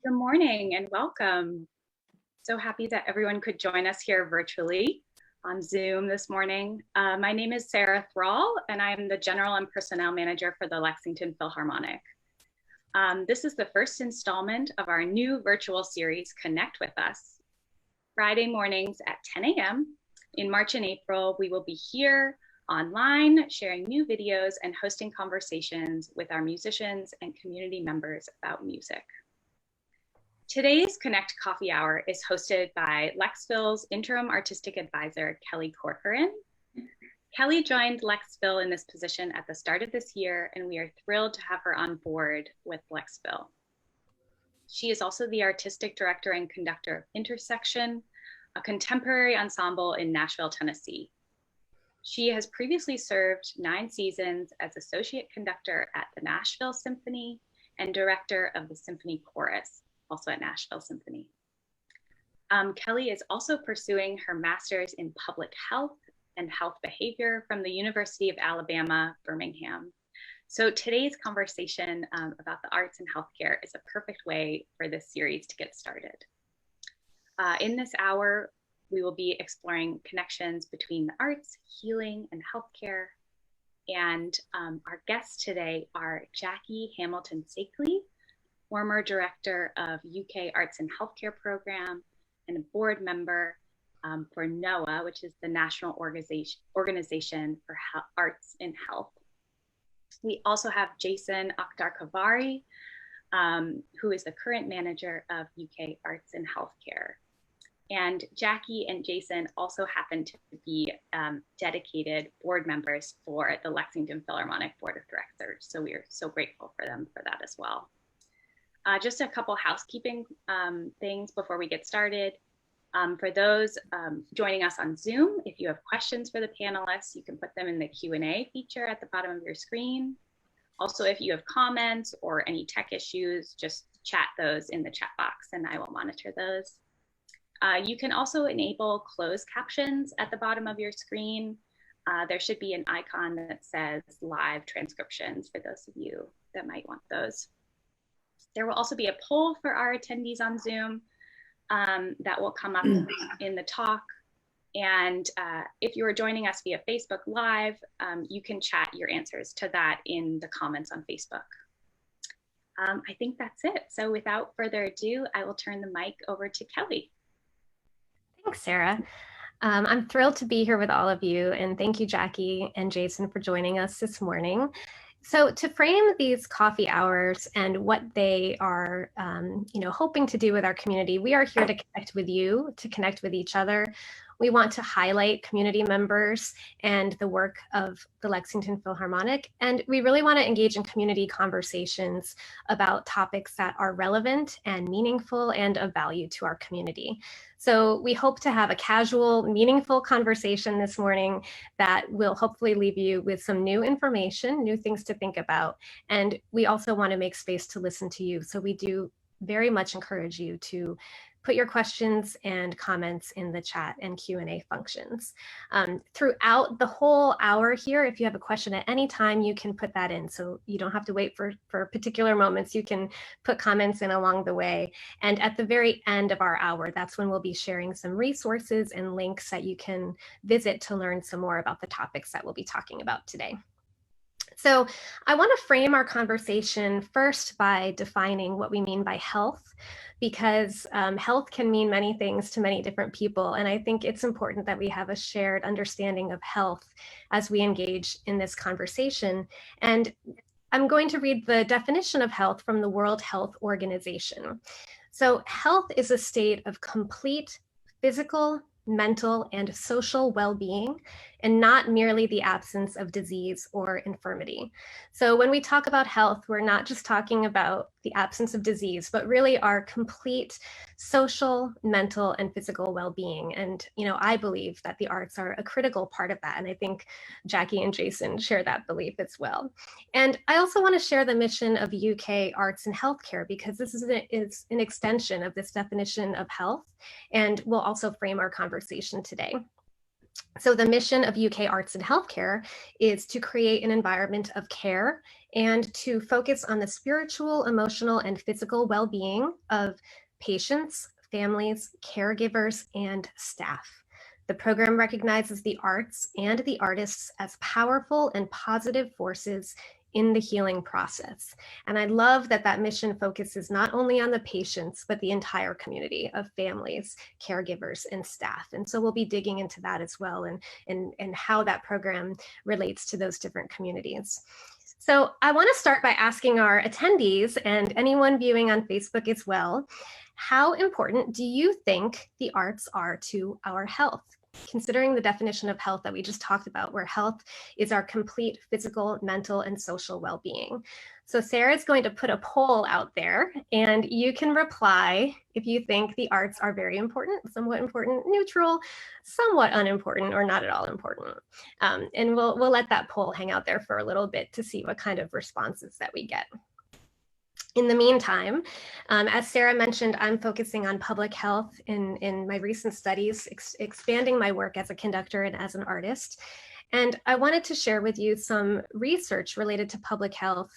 Good morning and welcome. So happy that everyone could join us here virtually on Zoom this morning. My name is Sarah Thrall, and I'm the General and Personnel Manager for the Lexington Philharmonic. This is the first installment of our new virtual series, Connect with Us. Friday mornings at 10 a.m. In March and April, we will be here online, sharing new videos and hosting conversations with our musicians and community members about music. Today's Connect Coffee Hour is hosted by Lexphil's Interim Artistic Advisor, Kelly Corcoran. Kelly joined Lexphil in this position at the start of this year, and we are thrilled to have her on board with Lexphil. She is also the Artistic Director and Conductor of Intersection, a contemporary ensemble in Nashville, Tennessee. She has previously served 9 seasons as Associate Conductor at the Nashville Symphony and Director of the Symphony Chorus, also at Nashville Symphony. Kelly is also pursuing her master's in public health and health behavior from the University of Alabama, Birmingham. So today's conversation about the arts and healthcare is a perfect way for this series to get started. In this hour, we will be exploring connections between the arts, healing, and healthcare. And our guests today are Jackie Hamilton Saykaly, former director of UK Arts and Healthcare Program and a board member for NOAA, which is the National Organization for Arts in Health. We also have Jason Akhtarekhavari, who is the current manager of UK Arts and Healthcare. And Jackie and Jason also happen to be dedicated board members for the Lexington Philharmonic Board of Directors. So we are so grateful for them for that as well. Just a couple housekeeping things before we get started. For those joining us on Zoom, if you have questions for the panelists, you can put them in the Q&A feature at the bottom of your screen. Also, if you have comments or any tech issues, just chat those in the chat box and I will monitor those. You can also enable closed captions at the bottom of your screen. There should be an icon that says live transcriptions for those of you that might want those. There will also be a poll for our attendees on Zoom that will come up in the talk. And if you are joining us via Facebook Live, you can chat your answers to that in the comments on Facebook. I think that's it. So without further ado, I will turn the mic over to Kelly. Thanks, Sarah. I'm thrilled to be here with all of you, and thank you, Jackie and Jason, for joining us this morning. So to frame these coffee hours and what they are hoping to do with our community, we are here to connect with you, to connect with each other. We want to highlight community members and the work of the Lexington Philharmonic, and we really want to engage in community conversations about topics that are relevant and meaningful and of value to our community. So we hope to have a casual, meaningful conversation this morning that will hopefully leave you with some new information, new things to think about. And we also want to make space to listen to you. So we do very much encourage you to put your questions and comments in the chat and Q&A functions. Throughout the whole hour here, if you have a question at any time, you can put that in. So you don't have to wait for particular moments. You can put comments in along the way. And at the very end of our hour, that's when we'll be sharing some resources and links that you can visit to learn some more about the topics that we'll be talking about today. So I want to frame our conversation first by defining what we mean by health, because health can mean many things to many different people. And I think it's important that we have a shared understanding of health as we engage in this conversation. And I'm going to read the definition of health from the World Health Organization. So health is a state of complete physical, mental, and social well-being, and not merely the absence of disease or infirmity. So when we talk about health, we're not just talking about the absence of disease, but really our complete social, mental, and physical well-being. And, I believe that the arts are a critical part of that. And I think Jackie and Jason share that belief as well. And I also want to share the mission of UK Arts and Healthcare, because this is an extension of this definition of health, and will also frame our conversation today. So the mission of UK Arts and Healthcare is to create an environment of care and to focus on the spiritual, emotional, and physical well-being of patients, families, caregivers, and staff. The program recognizes the arts and the artists as powerful and positive forces in the healing process. And I love that that mission focuses not only on the patients, but the entire community of families, caregivers, and staff. And so we'll be digging into that as well, and how that program relates to those different communities. So I want to start by asking our attendees and anyone viewing on Facebook as well, how important do you think the arts are to our health? Considering the definition of health that we just talked about, where health is our complete physical, mental, and social well-being. So Sarah is going to put a poll out there, and you can reply if you think the arts are very important, somewhat important, neutral, somewhat unimportant, or not at all important. And we'll let that poll hang out there for a little bit to see what kind of responses that we get. In the meantime, as Sarah mentioned, I'm focusing on public health in my recent studies, expanding my work as a conductor and as an artist. And I wanted to share with you some research related to public health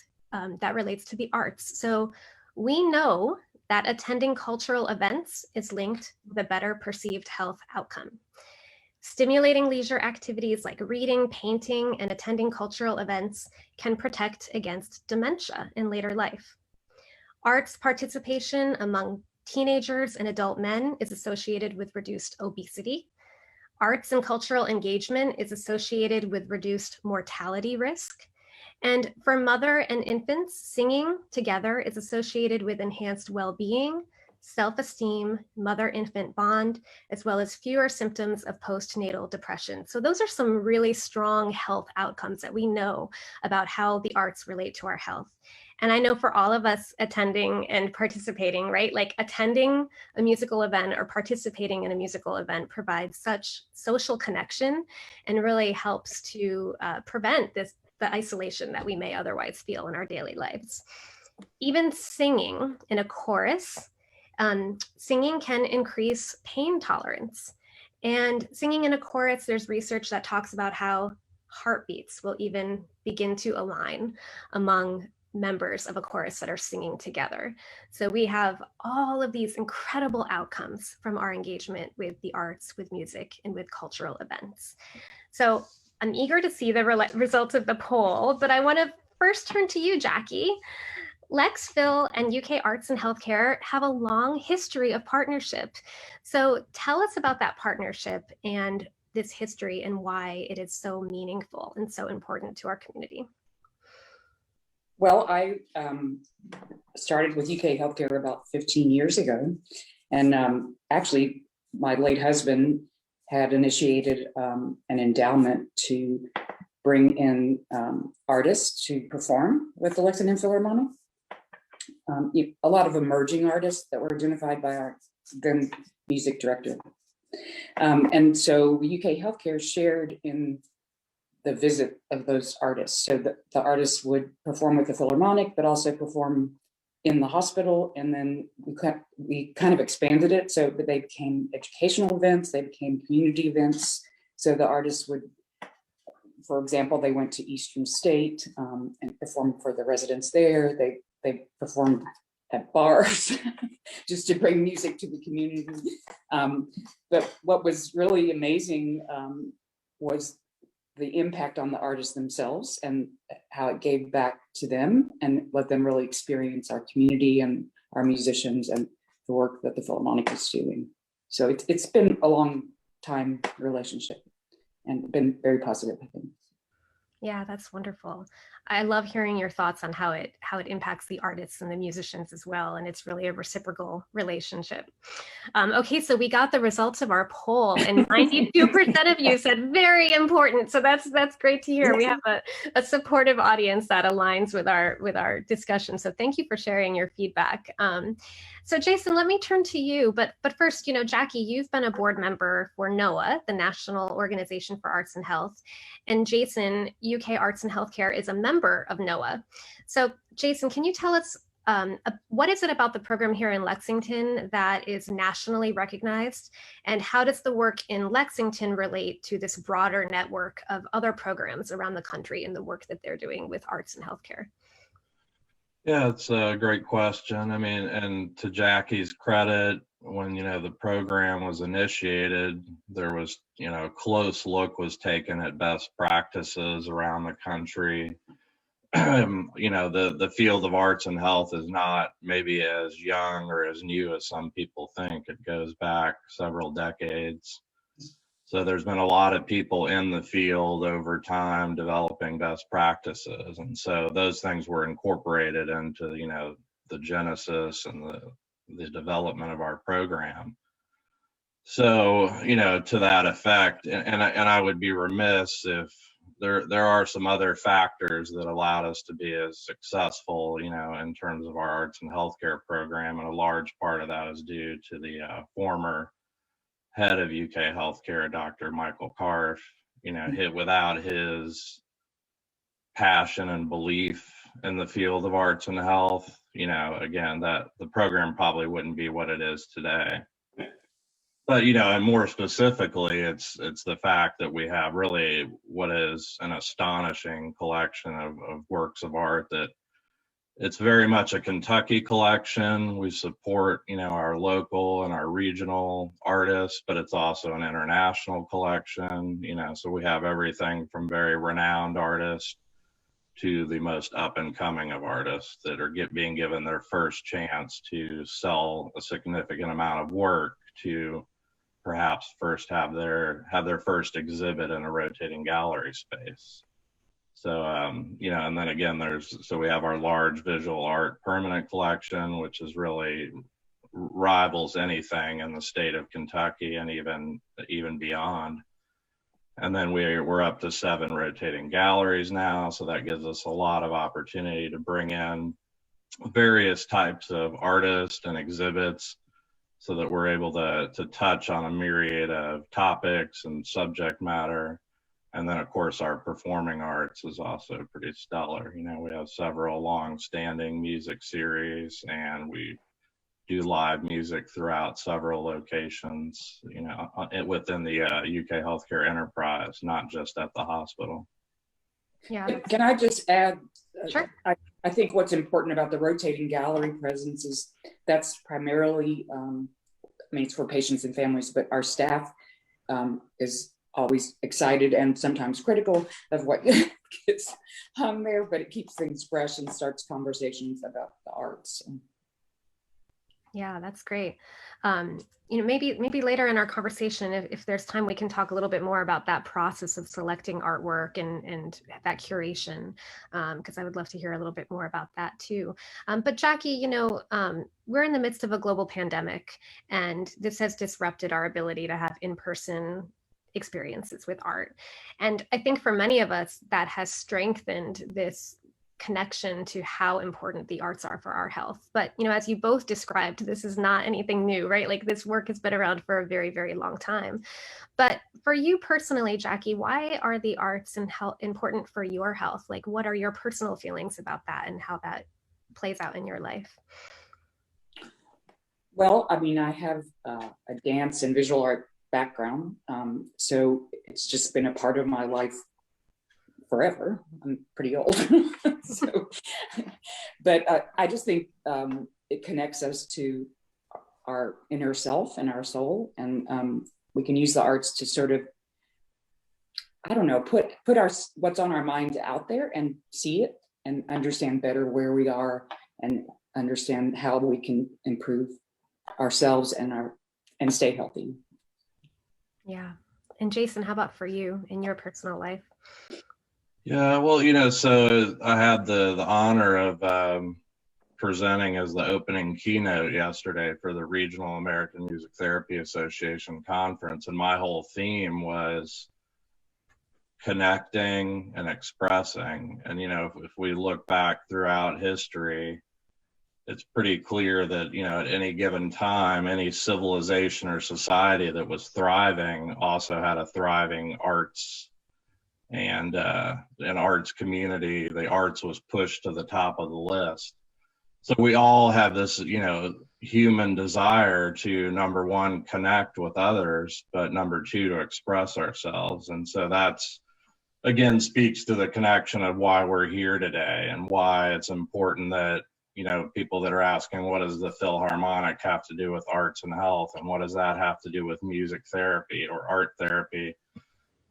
that relates to the arts. So we know that attending cultural events is linked with a better perceived health outcome. Stimulating leisure activities like reading, painting, and attending cultural events can protect against dementia in later life. Arts participation among teenagers and adult men is associated with reduced obesity. Arts and cultural engagement is associated with reduced mortality risk. And for mother and infants, singing together is associated with enhanced well-being, self-esteem, mother-infant bond, as well as fewer symptoms of postnatal depression. So those are some really strong health outcomes that we know about how the arts relate to our health. And I know for all of us attending and participating, right, like attending a musical event or participating in a musical event provides such social connection and really helps to prevent the isolation that we may otherwise feel in our daily lives. Even singing in a chorus, singing can increase pain tolerance. And singing in a chorus, there's research that talks about how heartbeats will even begin to align among members of a chorus that are singing together. So we have all of these incredible outcomes from our engagement with the arts, with music, and with cultural events. So I'm eager to see the results of the poll, but I want to first turn to you, Jackie. Lexville and UK Arts and Healthcare have a long history of partnership. So tell us about that partnership and this history and why it is so meaningful and so important to our community. Well, I started with UK Healthcare about 15 years ago. And actually, my late husband had initiated an endowment to bring in artists to perform with the Lexington Philharmonic. A lot of emerging artists that were identified by our then music director. And so UK Healthcare shared in the visit of those artists. So the artists would perform with the Philharmonic, but also perform in the hospital. And then we kind of expanded it. So they became educational events, they became community events. So the artists would, for example, they went to Eastern State and performed for the residents there. They performed at bars just to bring music to the community. But what was really amazing was the impact on the artists themselves and how it gave back to them and let them really experience our community and our musicians and the work that the Philharmonic is doing. So it's been a long time relationship and been very positive, I think. Yeah, that's wonderful. I love hearing your thoughts on how it impacts the artists and the musicians as well. And it's really a reciprocal relationship. Okay, so we got the results of our poll and 92% of you said very important. So that's great to hear. We have a supportive audience that aligns with our discussion. So thank you for sharing your feedback. So Jason, let me turn to you. But first, Jackie, you've been a board member for NOAA, the National Organization for Arts and Health. And Jason, UK Arts and Healthcare is a member of NOAA. So Jason, can you tell us what is it about the program here in Lexington that is nationally recognized? And how does the work in Lexington relate to this broader network of other programs around the country and the work that they're doing with arts and healthcare? Yeah, it's a great question. I mean, and to Jackie's credit, when, the program was initiated, there was, a close look was taken at best practices around the country. The field of arts and health is not maybe as young or as new as some people think. It goes back several decades. So there's been a lot of people in the field over time developing best practices. And so those things were incorporated into, the genesis and the development of our program. So, to that effect, and I would be remiss if there are some other factors that allowed us to be as successful, in terms of our arts and healthcare program. And a large part of that is due to the former head of UK Healthcare, Dr. Michael Karp. Without his passion and belief in the field of arts and health, again, that the program probably wouldn't be what it is today. But, and more specifically, it's the fact that we have really what is an astonishing collection of works of art that it's very much a Kentucky collection. We support, our local and our regional artists, but it's also an international collection, so we have everything from very renowned artists to the most up and coming of artists that are being given their first chance to sell a significant amount of work, to perhaps first have their first exhibit in a rotating gallery space. So, and then again, we have our large visual art permanent collection, which is really rivals anything in the state of Kentucky and even beyond. And then we're up to 7 rotating galleries now. So that gives us a lot of opportunity to bring in various types of artists and exhibits, so that we're able to touch on a myriad of topics and subject matter. And then, of course, our performing arts is also pretty stellar. We have several long-standing music series, and we do live music throughout several locations, within the UK Healthcare enterprise, not just at the hospital. Yeah. Can I just add? Sure. I think what's important about the rotating gallery presence is that's primarily, it's for patients and families, but our staff is always excited and sometimes critical of what gets hung there, but it keeps things fresh and starts conversations about the arts. Yeah, that's great. Maybe later in our conversation, if there's time, we can talk a little bit more about that process of selecting artwork and that curation, because I would love to hear a little bit more about that too. But Jackie, we're in the midst of a global pandemic, and this has disrupted our ability to have in-person experiences with art. And I think for many of us, that has strengthened this connection to how important the arts are for our health. But, as you both described, this is not anything new, right? Like, this work has been around for a very, very long time. But for you personally, Jackie, why are the arts and health important for your health? Like, what are your personal feelings about that and how that plays out in your life? Well, I have a dance and visual art background. So it's just been a part of my life forever. I'm pretty old. But I just think it connects us to our inner self and our soul. And we can use the arts to sort of, put what's on our mind out there and see it and understand better where we are and understand how we can improve ourselves and stay healthy. Yeah. And Jason, how about for you in your personal life? Yeah, well, so I had the honor of presenting as the opening keynote yesterday for the Regional American Music Therapy Association conference. And my whole theme was connecting and expressing. And, if we look back throughout history, it's pretty clear that, at any given time, any civilization or society that was thriving also had a thriving arts and an arts community. The arts was pushed to the top of the list. So we all have this, human desire to, number one, connect with others, but number two, to express ourselves. And so that's, again, speaks to the connection of why we're here today and why it's important that, people that are asking, what does the Philharmonic have to do with arts and health? And what does that have to do with music therapy or art therapy?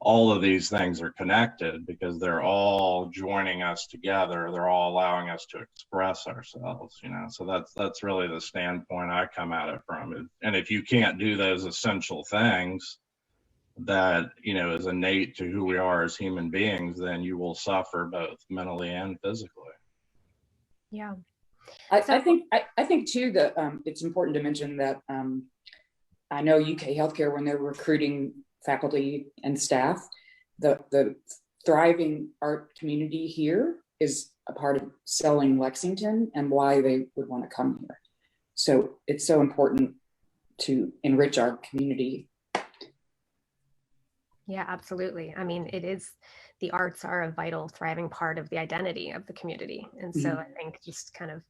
All of these things are connected because they're all joining us together. They're all allowing us to express ourselves, so that's really the standpoint I come at it from. And if you can't do those essential things that, is innate to who we are as human beings, then you will suffer both mentally and physically. Yeah. I think too that it's important to mention that I know UK Healthcare, when they're recruiting faculty and staff, the thriving art community here is a part of selling Lexington and why they would want to come here. So it's so important to enrich our community. Yeah, absolutely. I mean, the arts are a vital, thriving part of the identity of the community. And so I think just kind of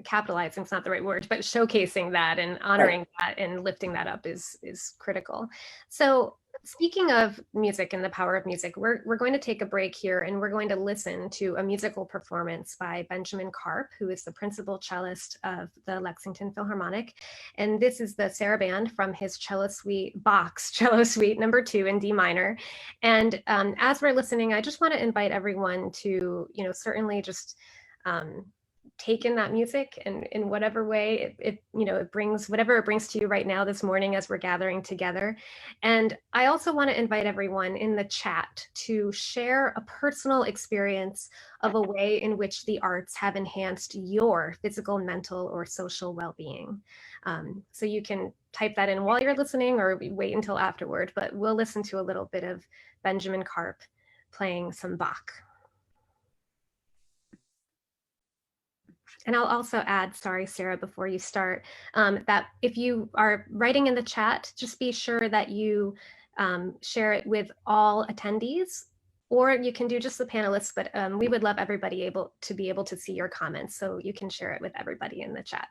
capitalizing, it's not the right word, but showcasing that and honoring that and lifting that up is critical. So speaking of music and the power of music, we're going to take a break here and we're going to listen to a musical performance by Benjamin Karp, who is the principal cellist of the Lexington Philharmonic. And this is the Saraband from his Bach's Cello Suite number 2 in D minor. And as we're listening, I just want to invite everyone to, certainly just take in that music and in whatever way it brings, whatever it brings to you right now this morning as we're gathering together. And I also want to invite everyone in the chat to share a personal experience of a way in which the arts have enhanced your physical, mental, or social well-being. So you can type that in while you're listening or wait until afterward, but we'll listen to a little bit of Benjamin Karp playing some Bach. And I'll also add, sorry, Sarah, before you start, that if you are writing in the chat, just be sure that you share it with all attendees, or you can do just the panelists, but we would love everybody to be able to see your comments, so you can share it with everybody in the chat.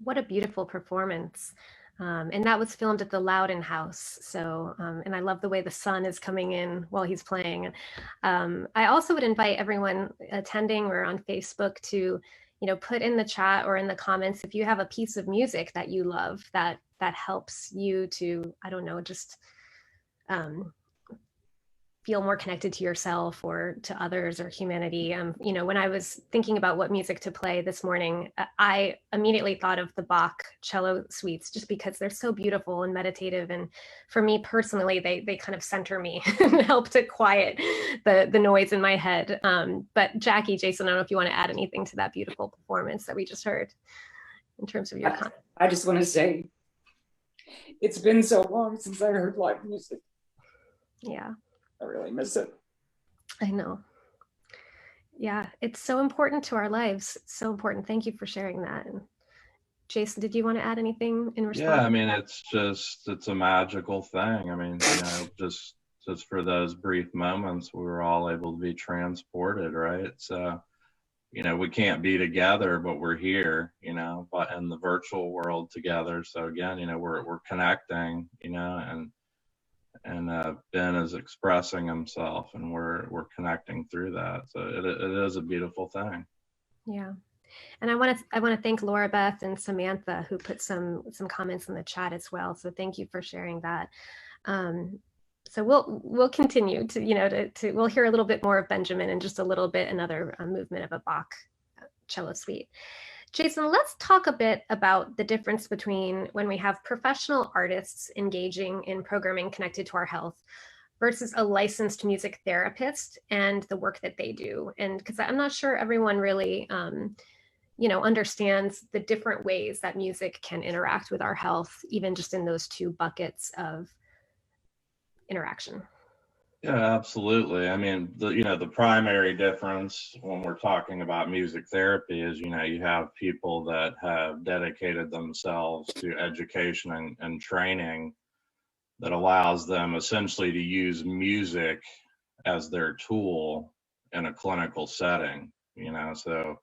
What a beautiful performance. And that was filmed at the Loudon House. So, and I love the way the sun is coming in while he's playing. I also would invite everyone attending or on Facebook to, put in the chat or in the comments if you have a piece of music that you love that helps you to, I don't know, just feel more connected to yourself or to others or humanity. When I was thinking about what music to play this morning, I immediately thought of the Bach cello suites just because they're so beautiful and meditative. And for me personally, they kind of center me and help to quiet the noise in my head. But Jackie, Jason, I don't know if you want to add anything to that beautiful performance that we just heard in terms of your comment. I just want to say, it's been so long since I heard live music. Yeah. I really miss it. I know. Yeah, it's so important to our lives. It's so important. Thank you for sharing that. And Jason, did you want to add anything in response? Yeah, I mean, it's a magical thing. I mean, just for those brief moments, we were all able to be transported, right? So, we can't be together, but we're here, but in the virtual world together. So again, we're connecting, and Ben is expressing himself, and we're connecting through that. So it is a beautiful thing. Yeah, and I want to thank Laura Beth and Samantha who put some comments in the chat as well. So thank you for sharing that. So we'll continue to we'll hear a little bit more of Benjamin in just a little bit, another movement of a Bach cello suite. Jason, let's talk a bit about the difference between when we have professional artists engaging in programming connected to our health versus a licensed music therapist and the work that they do. And because I'm not sure everyone really, understands the different ways that music can interact with our health, even just in those two buckets of interaction. Yeah, absolutely. I mean, the primary difference when we're talking about music therapy is, you have people that have dedicated themselves to education and training that allows them essentially to use music as their tool in a clinical setting, so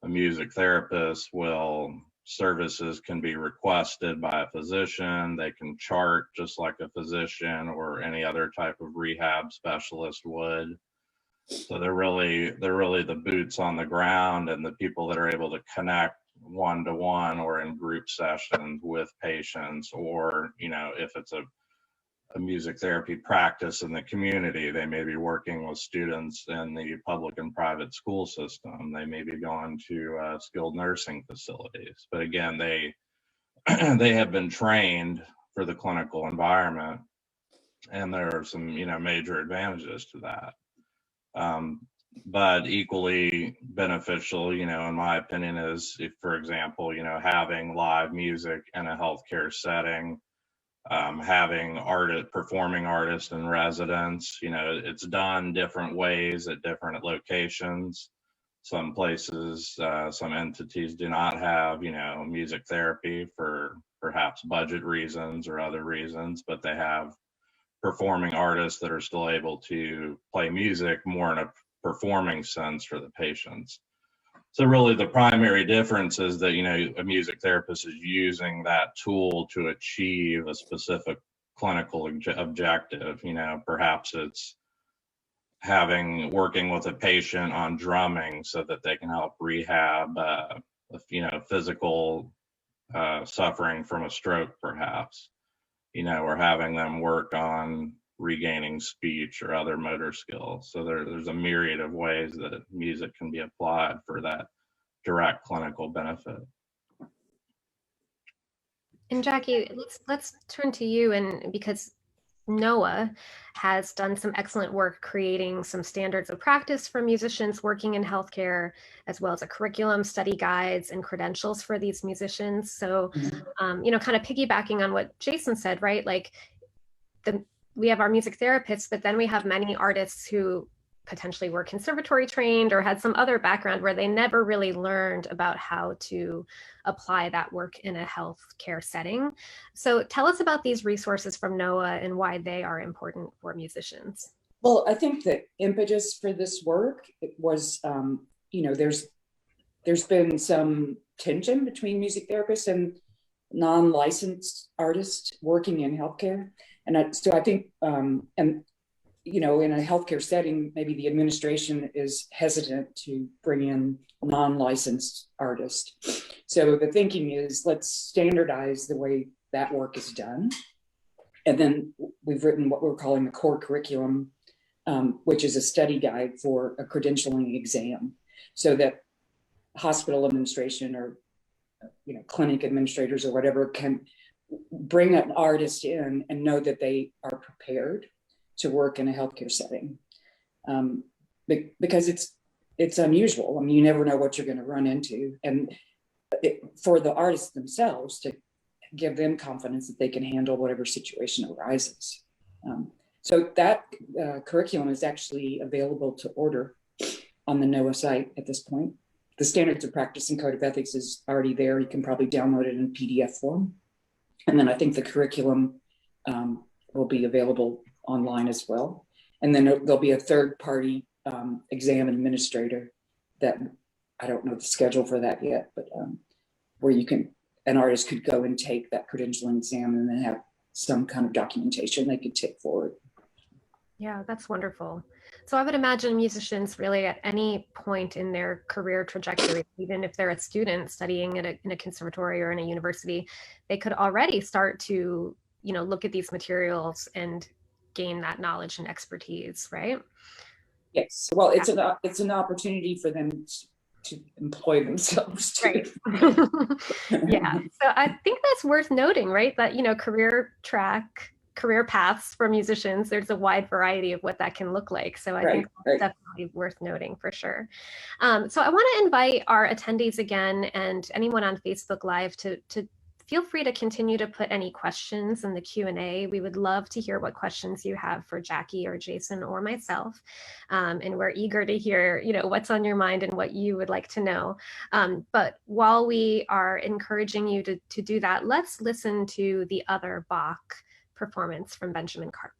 a music therapist services can be requested by a physician. They can chart just like a physician or any other type of rehab specialist would. So they're really the boots on the ground and the people that are able to connect one-to-one or in group sessions with patients, or if it's a music therapy practice in the community, they may be working with students in the public and private school system. They may be going to skilled nursing facilities. But again, they have been trained for the clinical environment, and there are some major advantages to that. But equally beneficial, in my opinion, is if, for example, having live music in a healthcare setting. Having performing artists in residence, it's done different ways at different locations. Some places, some entities do not have, music therapy for perhaps budget reasons or other reasons, but they have performing artists that are still able to play music more in a performing sense for the patients. So really the primary difference is that, a music therapist is using that tool to achieve a specific clinical objective. Perhaps it's working with a patient on drumming so that they can help rehab, physical suffering from a stroke, perhaps, or having them work on regaining speech or other motor skills. So there's a myriad of ways that music can be applied for that direct clinical benefit. And Jackie, let's turn to you, and because NOAA has done some excellent work creating some standards of practice for musicians working in healthcare, as well as a curriculum, study guides, and credentials for these musicians. So, kind of piggybacking on what Jason said, right? Like we have our music therapists, but then we have many artists who potentially were conservatory trained or had some other background where they never really learned about how to apply that work in a healthcare setting. So tell us about these resources from NOAA and why they are important for musicians. Well, I think the impetus for this work was, there's been some tension between music therapists and non-licensed artists working in healthcare. And so I think, and you know, in a healthcare setting, maybe the administration is hesitant to bring in non-licensed artists. So the thinking is, let's standardize the way that work is done. And then we've written what we're calling the core curriculum, which is a study guide for a credentialing exam, so that hospital administration or, you know, clinic administrators or whatever can bring an artist in and know that they are prepared to work in a healthcare setting, because it's unusual. I mean, you never know what you're going to run into, and for the artists themselves to give them confidence that they can handle whatever situation arises. So that curriculum is actually available to order on the NOAA site at this point. The Standards of Practice and Code of Ethics is already there. You can probably download it in PDF form. And then I think the curriculum will be available online as well. And then there'll be a third-party exam administrator that, I don't know the schedule for that yet, but where an artist could go and take that credentialing exam and then have some kind of documentation they could take forward. Yeah, that's wonderful. So I would imagine musicians really at any point in their career trajectory, even if they're a student studying in a conservatory or in a university, they could already start to, you know, look at these materials and gain that knowledge and expertise, right? Yes. Well, it's an opportunity for them to employ themselves too. Right. Yeah. So I think that's worth noting, right? That, you know, career paths for musicians, there's a wide variety of what that can look like. So I think that's definitely worth noting for sure. So I want to invite our attendees again and anyone on Facebook Live to feel free to continue to put any questions in the Q&A. We would love to hear what questions you have for Jackie or Jason or myself. And we're eager to hear, you know, what's on your mind and what you would like to know. But while we are encouraging you to do that, let's listen to the other Bach performance from Benjamin Karp.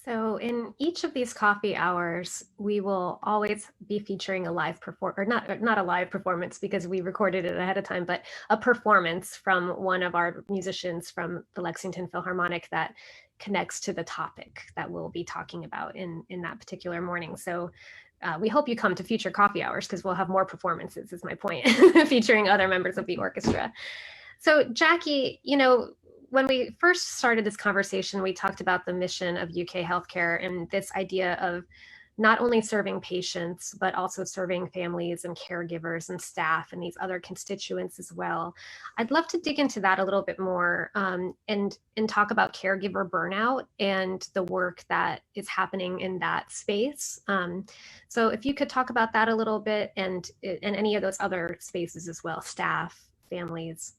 So in each of these coffee hours, we will always be featuring a live or not a live performance because we recorded it ahead of time, but a performance from one of our musicians from the Lexington Philharmonic that connects to the topic that we'll be talking about in that particular morning. So we hope you come to future coffee hours because we'll have more performances, is my point, featuring other members of the orchestra. So Jackie, when we first started this conversation, we talked about the mission of UK Healthcare and this idea of not only serving patients, but also serving families and caregivers and staff and these other constituents as well. I'd love to dig into that a little bit more and talk about caregiver burnout and the work that is happening in that space. So if you could talk about that a little bit and any of those other spaces as well, staff, families,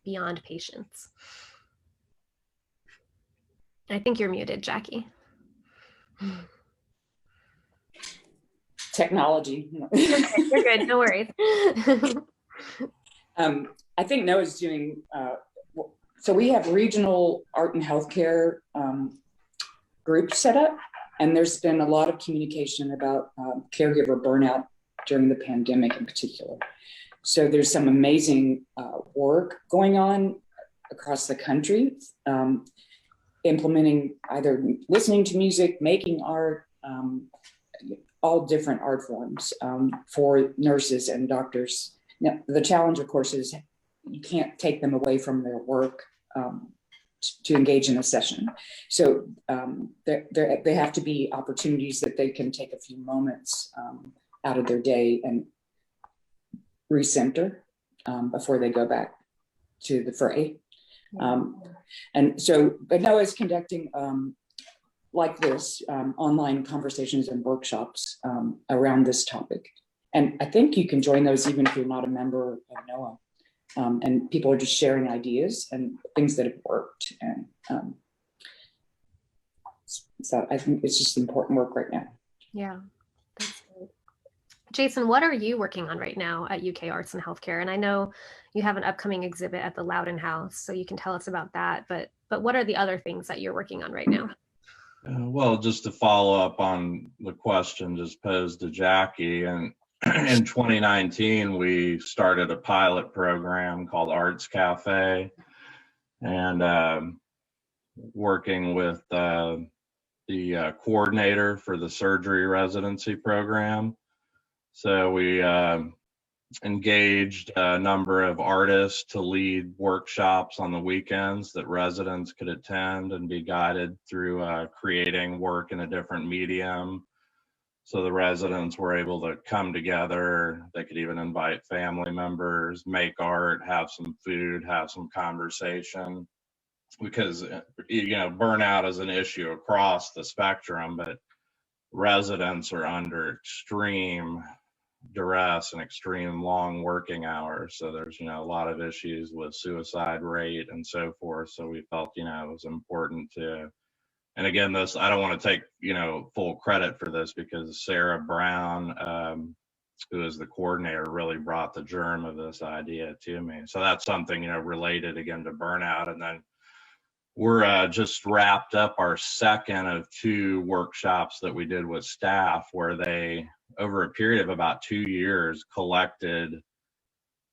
beyond patients. I think you're muted, Jackie. Technology. You're good, no worries. I think Noah's doing, so we have regional art and healthcare groups set up, and there's been a lot of communication about caregiver burnout during the pandemic in particular. So there's some amazing work going on across the country, implementing either listening to music, making art, all different art forms for nurses and doctors. Now, the challenge, of course, is you can't take them away from their work to engage in a session. So they have to be opportunities that they can take a few moments out of their day and recenter before they go back to the fray. And so, but Noah is conducting like this online conversations and workshops around this topic. And I think you can join those even if you're not a member of NOAA. And people are just sharing ideas and things that have worked. And so I think it's just important work right now. Yeah, that's good. Jason, what are you working on right now at UK Arts and Healthcare? And I know you have an upcoming exhibit at the Loudon House, so you can tell us about that. But what are the other things that you're working on right now? Well, just to follow up on the question just posed to Jackie, and in 2019, we started a pilot program called Arts Cafe, and working with the coordinator for the surgery residency program. So we engaged a number of artists to lead workshops on the weekends that residents could attend and be guided through creating work in a different medium. So the residents were able to come together. They could even invite family members, make art, have some food, have some conversation. Because, burnout is an issue across the spectrum, but residents are under extreme duress and extreme long working hours. So there's, a lot of issues with suicide rate and so forth. So we felt, it was important to, and again, this, I don't want to take, full credit for this because Sarah Brown, who is the coordinator, really brought the germ of this idea to me. So that's something, related again to burnout. And then we're just wrapped up our second of 2 workshops that we did with staff where they, over a period of about 2 years, collected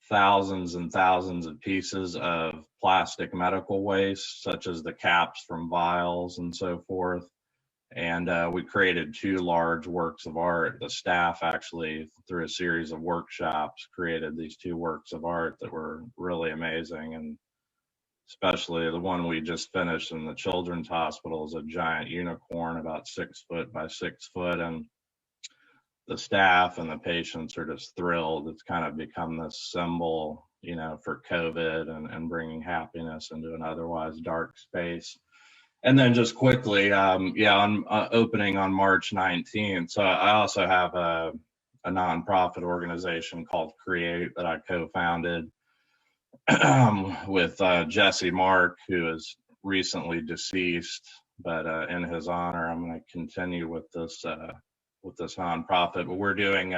thousands and thousands of pieces of plastic medical waste, such as the caps from vials and so forth. And we created 2 large works of art. The staff actually, through a series of workshops, created these 2 works of art that were really amazing. And especially the one we just finished in the children's hospital is a giant unicorn about 6 foot by 6 foot. And the staff and the patients are just thrilled. It's kind of become this symbol, for COVID and bringing happiness into an otherwise dark space. And then just quickly, on opening on March 19th. So I also have a nonprofit organization called Create that I co-founded with Jesse Mark, who is recently deceased, but in his honor, I'm going to continue with this nonprofit. But we're doing,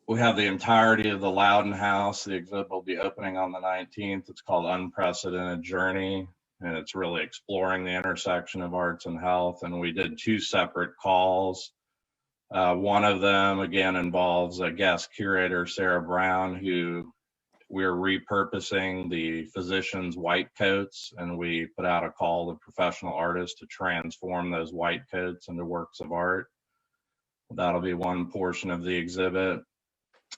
we have the entirety of the Loudon House. The exhibit will be opening on the 19th. It's called Unprecedented Journey. and it's really exploring the intersection of arts and health. And we did 2 separate calls. One of them, again, involves a guest curator, Sarah Brown, who we're repurposing the physicians' white coats, and we put out a call to professional artists to transform those white coats into works of art. That'll be one portion of the exhibit.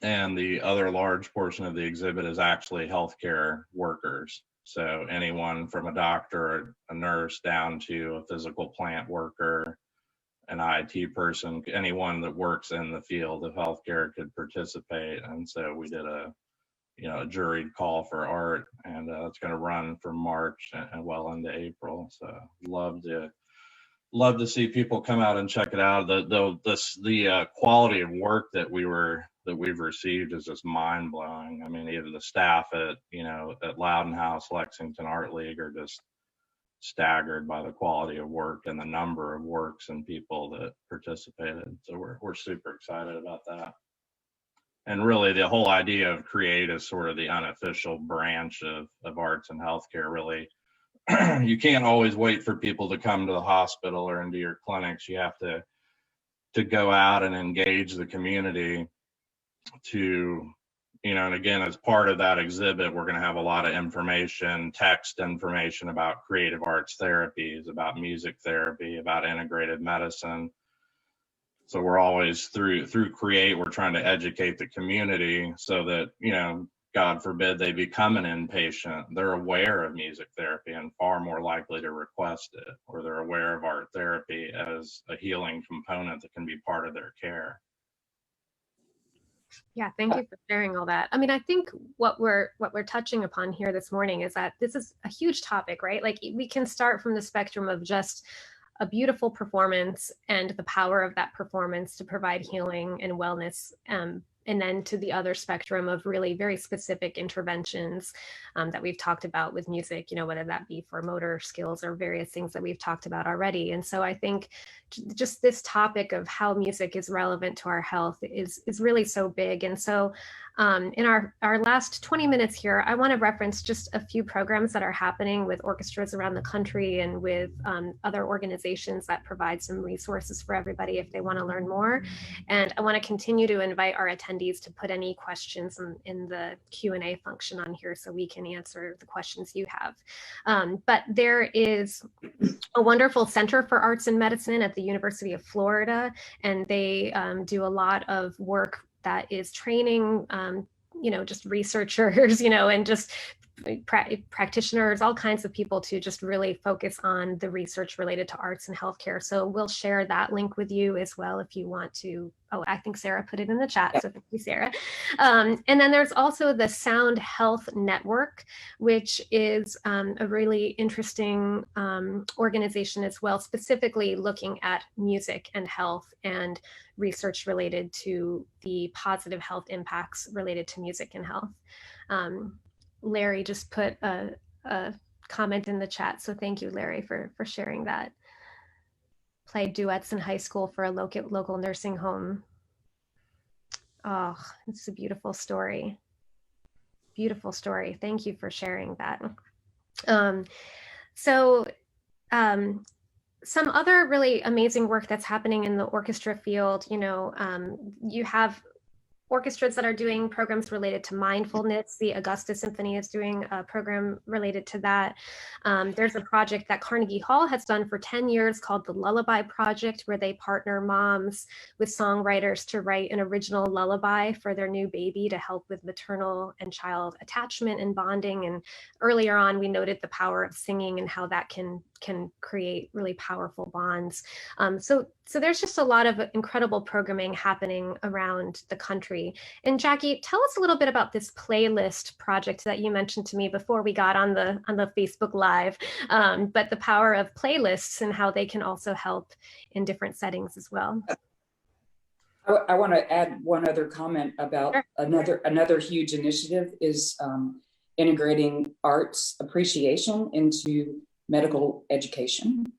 And the other large portion of the exhibit is actually healthcare workers. So anyone from a doctor, a nurse, down to a physical plant worker, an IT person, anyone that works in the field of healthcare could participate. And so we did a juried call for art, and it's going to run from March and well into April. So love to see people come out and check it out. The quality of work that we've received is just mind blowing. I mean, even the staff at Loudon House, Lexington Art League are just staggered by the quality of work and the number of works and people that participated. So we're super excited about that. And really, the whole idea of CREATE is sort of the unofficial branch of arts and healthcare. Really, you can't always wait for people to come to the hospital or into your clinics. You have to go out and engage the community to, and again, as part of that exhibit, we're going to have a lot of information, text information about creative arts therapies, about music therapy, about integrated medicine. So we're always through CREATE, we're trying to educate the community so that, God forbid they become an inpatient, they're aware of music therapy and far more likely to request it, or they're aware of art therapy as a healing component that can be part of their care. Yeah, thank you for sharing all that. I mean, I think what we're touching upon here this morning is that this is a huge topic, right? Like, we can start from the spectrum of just a beautiful performance and the power of that performance to provide healing and wellness, and then to the other spectrum of really very specific interventions that we've talked about with music, whether that be for motor skills or various things that we've talked about already. And so I think just this topic of how music is relevant to our health is really so big. And so in our last 20 minutes here, I want to reference just a few programs that are happening with orchestras around the country and with other organizations that provide some resources for everybody if they want to learn more. And I want to continue to invite our attendees to put any questions in the Q&A function on here so we can answer the questions you have. But there is a wonderful Center for Arts and Medicine at the University of Florida, and they do a lot of work that is training, just researchers, and just practitioners, all kinds of people to just really focus on the research related to arts and healthcare. So we'll share that link with you as well if you want to. Oh, I think Sarah put it in the chat, so thank you, Sarah. And then there's also the Sound Health Network, which is a really interesting organization as well, specifically looking at music and health and research related to the positive health impacts related to music and health. Larry just put a comment in the chat, so thank you, Larry, for sharing that. Played duets in high school for a local nursing home. Oh, it's a beautiful story. Beautiful story. Thank you for sharing that. Some other really amazing work that's happening in the orchestra field, you have orchestras that are doing programs related to mindfulness. The Augusta Symphony is doing a program related to that. There's a project that Carnegie Hall has done for 10 years called the Lullaby Project, where they partner moms with songwriters to write an original lullaby for their new baby to help with maternal and child attachment and bonding. And earlier on, we noted the power of singing and how that can create really powerful bonds. So there's just a lot of incredible programming happening around the country. And Jackie, tell us a little bit about this playlist project that you mentioned to me before we got on the Facebook Live, but the power of playlists and how they can also help in different settings as well. I want to add one other comment about another huge initiative is integrating arts appreciation into medical education.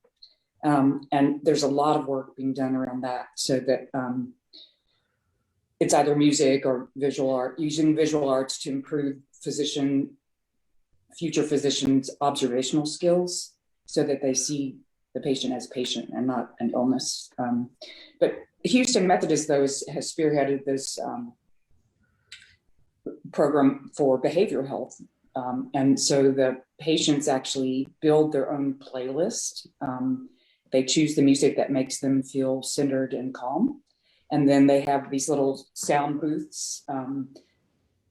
And there's a lot of work being done around that, so that it's either music or visual art, using visual arts to improve physician future physicians' observational skills so that they see the patient as patient and not an illness. But Houston Methodist, though, has spearheaded this program for behavioral health. And so the patients actually build their own playlist. They choose the music that makes them feel centered and calm. And then they have these little sound booths.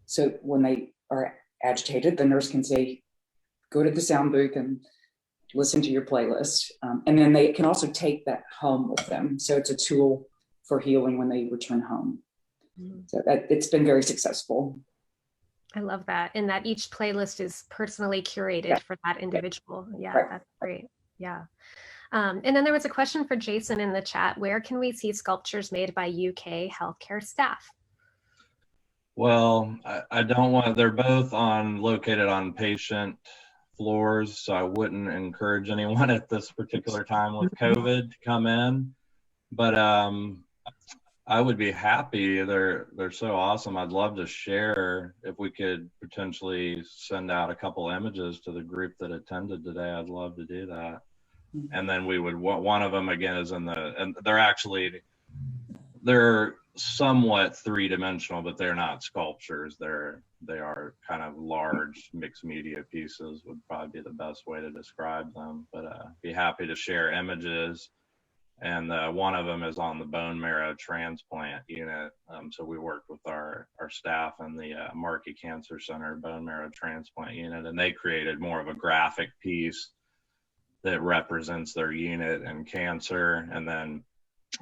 So when they are agitated, the nurse can say, go to the sound booth and listen to your playlist. And then they can also take that home with them. So it's a tool for healing when they return home. So it's been very successful. I love that. And that each playlist is personally curated for that individual. Yeah, that's great. Yeah. And then there was a question for Jason in the chat. Where can we see sculptures made by UK healthcare staff? Well, I don't want, they're both located on patient floors, so I wouldn't encourage anyone at this particular time with COVID to come in. But I would be happy. They're so awesome. I'd love to share. If we could potentially send out a couple images to the group that attended today, I'd love to do that. And then we would, one of them again is and they're somewhat three-dimensional, but they're not sculptures. They are kind of large mixed media pieces would probably be the best way to describe them. But be happy to share images. And one of them is on the bone marrow transplant unit. So we worked with our staff in the Markey Cancer Center bone marrow transplant unit, and they created more of a graphic piece that represents their unit and cancer. And then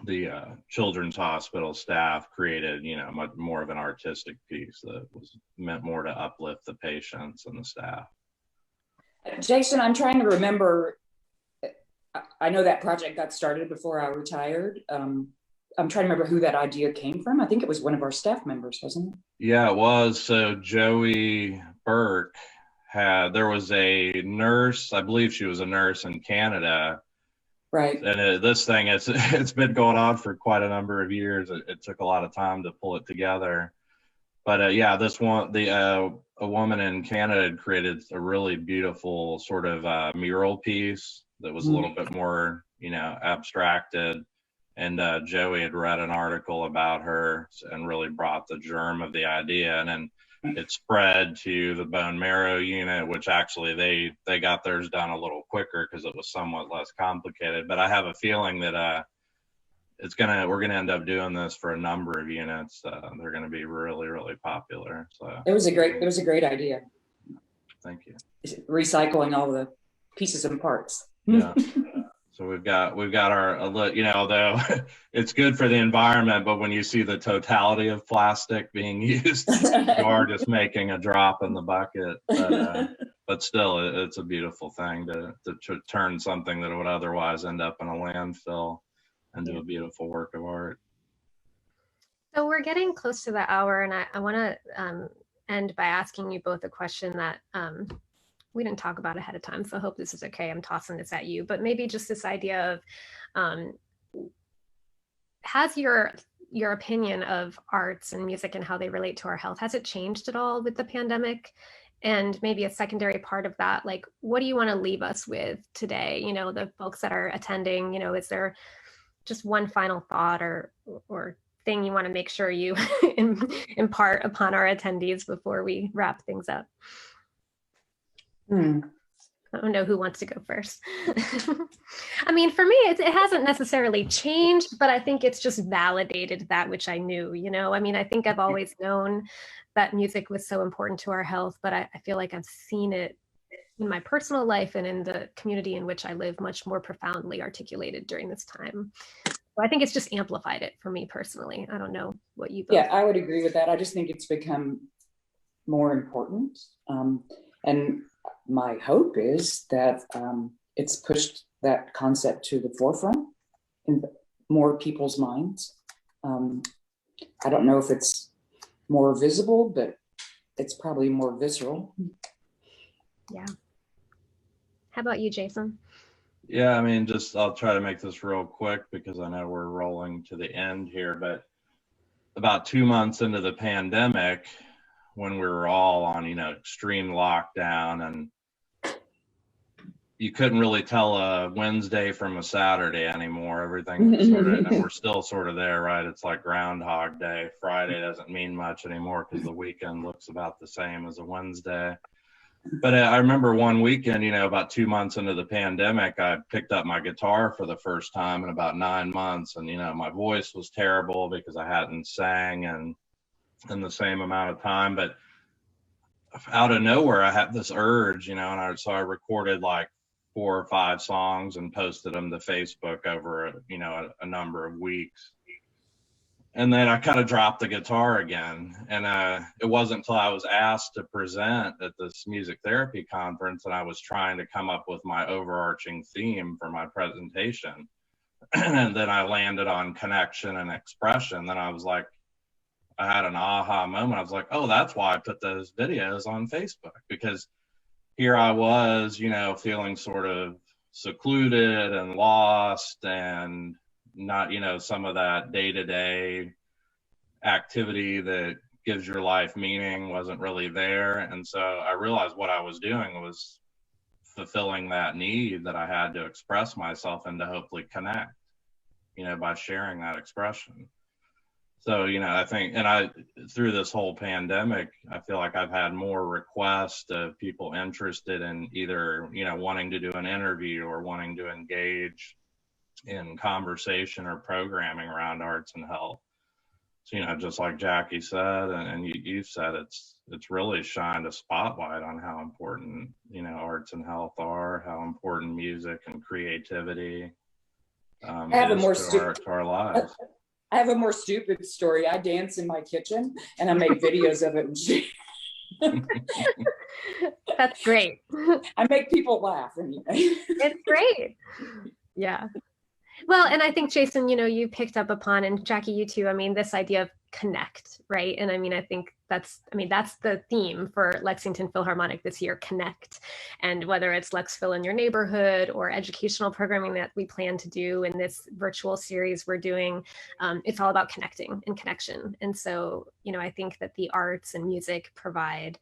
the Children's Hospital staff created, much more of an artistic piece that was meant more to uplift the patients and the staff. Jason, I'm trying to remember. I know that project got started before I retired. I'm trying to remember who that idea came from. I think it was one of our staff members, wasn't it? Yeah, it was. So Joey Burke there was a nurse, I believe she was a nurse in Canada. Right. And this thing, it's been going on for quite a number of years. It took a lot of time to pull it together. But yeah, this one, a woman in Canada had created a really beautiful sort of mural piece that was a little bit more, abstracted. And Joey had read an article about her and really brought the germ of the idea. And then it spread to the bone marrow unit, which actually they got theirs done a little quicker because it was somewhat less complicated. But I have a feeling that we're gonna end up doing this for a number of units. They're gonna be really, really popular. So it was a great idea. Thank you. Recycling all the pieces and parts. Yeah. So we've got our, though it's good for the environment, but when you see the totality of plastic being used, you are just making a drop in the bucket. But still, it's a beautiful thing to turn something that would otherwise end up in a landfill into a beautiful work of art. So we're getting close to the hour, and I want to end by asking you both a question that we didn't talk about ahead of time, so I hope this is okay. I'm tossing this at you, but maybe just this idea of, has your opinion of arts and music and how they relate to our health, has it changed at all with the pandemic? And maybe a secondary part of that, like, what do you want to leave us with today? The folks that are attending, is there just one final thought or thing you want to make sure you impart upon our attendees before we wrap things up? I don't know who wants to go first. I mean, for me, it hasn't necessarily changed, but I think it's just validated that which I knew, I mean, I think I've always known that music was so important to our health, but I feel like I've seen it in my personal life and in the community in which I live much more profoundly articulated during this time. So I think it's just amplified it for me personally. I don't know what you both. Yeah, I would agree with that. I just think it's become more important. And my hope is that it's pushed that concept to the forefront in more people's minds. I don't know if it's more visible, but it's probably more visceral. Yeah. How about you, Jason? Yeah, I mean, I'll try to make this real quick because I know we're rolling to the end here, but about 2 months into the pandemic, when we were all on, extreme lockdown, and you couldn't really tell a Wednesday from a Saturday anymore. Everything was sort of, and we're still sort of there, right? It's like Groundhog Day. Friday doesn't mean much anymore because the weekend looks about the same as a Wednesday. But I remember one weekend, about 2 months into the pandemic, I picked up my guitar for the first time in about 9 months. And, my voice was terrible because I hadn't sang in the same amount of time. But out of nowhere, I had this urge, and so I recorded like 4 or 5 songs and posted them to Facebook over, a number of weeks. And then I kind of dropped the guitar again. And it wasn't until I was asked to present at this music therapy conference and I was trying to come up with my overarching theme for my presentation. And then I landed on connection and expression. Then I was like, I had an aha moment. I was like, oh, that's why I put those videos on Facebook, because here I was, feeling sort of secluded and lost and not, some of that day-to-day activity that gives your life meaning wasn't really there. And so I realized what I was doing was fulfilling that need that I had to express myself and to hopefully connect, by sharing that expression. So, I think, and through this whole pandemic, I feel like I've had more requests of people interested in either, wanting to do an interview or wanting to engage in conversation or programming around arts and health. So, just like Jackie said, and you've said, it's really shined a spotlight on how important, arts and health are, how important music and creativity is to our lives. I have a more stupid story. I dance in my kitchen and I make videos of it. That's great. I make people laugh anyway. It's great. Yeah. Well, and I think, Jason, you picked up upon, and Jackie, you too, this idea of connect, right? And I think that's the theme for Lexington Philharmonic this year, connect. And whether it's Lexphil in your neighborhood or educational programming that we plan to do in this virtual series we're doing, it's all about connecting and connection. And so, I think that the arts and music provide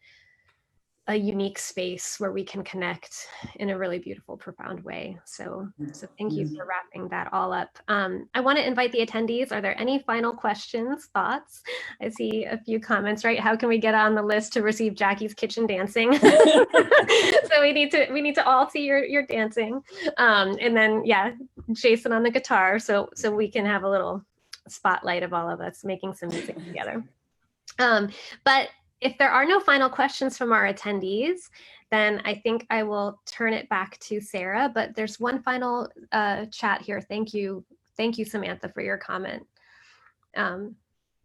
a unique space where we can connect in a really beautiful, profound way. So thank you for wrapping that all up. I want to invite the attendees. Are there any final questions, thoughts? I see a few comments, right? How can we get on the list to receive Jackie's kitchen dancing? So we need to all see your dancing. And then, Jason on the guitar. So we can have a little spotlight of all of us making some music together. But if there are no final questions from our attendees, then I think I will turn it back to Sarah, but there's one final chat here. Thank you, Samantha, for your comment.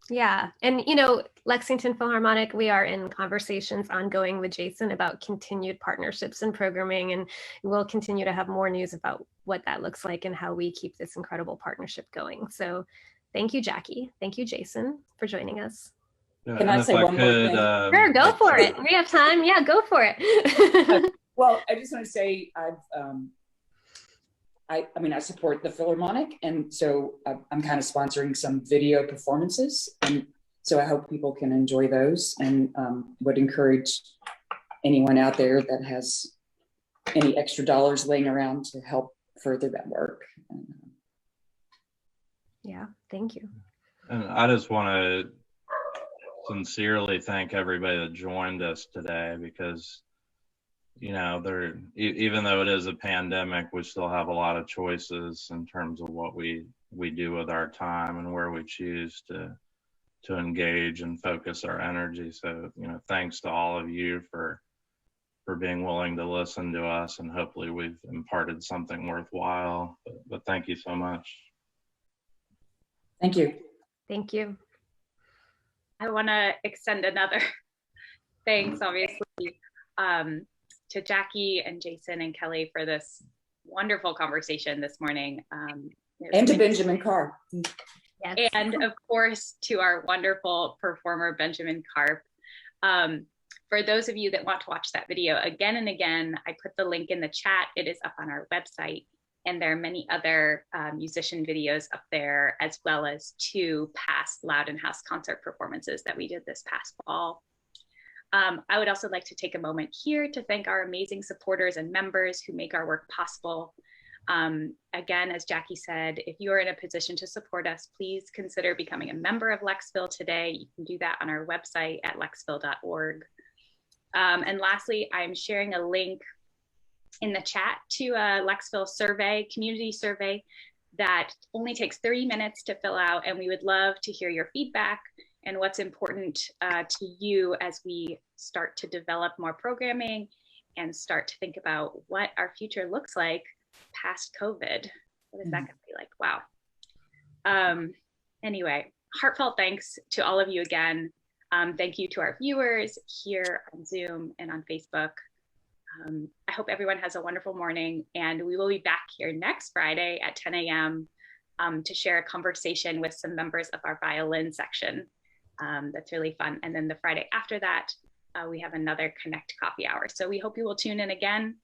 Yeah, and Lexington Philharmonic, we are in conversations ongoing with Jason about continued partnerships and programming, and we'll continue to have more news about what that looks like and how we keep this incredible partnership going. So thank you, Jackie. Thank you, Jason, for joining us. Can I say one more thing? Sure, go for it. We have time. Yeah, go for it. Well, I just want to say I support the Philharmonic, and so I'm kind of sponsoring some video performances, and so I hope people can enjoy those, and would encourage anyone out there that has any extra dollars laying around to help further that work. Yeah, thank you. And I just want to sincerely thank everybody that joined us today, because even though it is a pandemic, we still have a lot of choices in terms of what we do with our time and where we choose to engage and focus our energy. So thanks to all of you for being willing to listen to us, and hopefully we've imparted something worthwhile. But thank you so much. Thank you. Thank you. I want to extend another thanks, obviously, to Jackie and Jason and Kelly for this wonderful conversation this morning. And to Benjamin Karp. Yes. And of course, to our wonderful performer, Benjamin Karp. For those of you that want to watch that video again and again, I put the link in the chat. It is up on our website. And there are many other musician videos up there, as well as 2 past Loudon House concert performances that we did this past fall. I would also like to take a moment here to thank our amazing supporters and members who make our work possible. Again, as Jackie said, if you are in a position to support us, please consider becoming a member of Lexville today. You can do that on our website at lexville.org. And lastly, I'm sharing a link in the chat to a Lexville survey, community survey that only takes 30 minutes to fill out. And we would love to hear your feedback and what's important to you as we start to develop more programming and start to think about what our future looks like past COVID. What is that going to be like? Wow. Anyway, heartfelt thanks to all of you again. Thank you to our viewers here on Zoom and on Facebook. I hope everyone has a wonderful morning, and we will be back here next Friday at 10 a.m. To share a conversation with some members of our violin section. That's really fun. And then the Friday after that, we have another Connect Coffee Hour. So we hope you will tune in again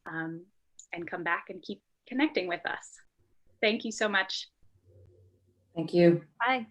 and come back and keep connecting with us. Thank you so much. Thank you. Bye.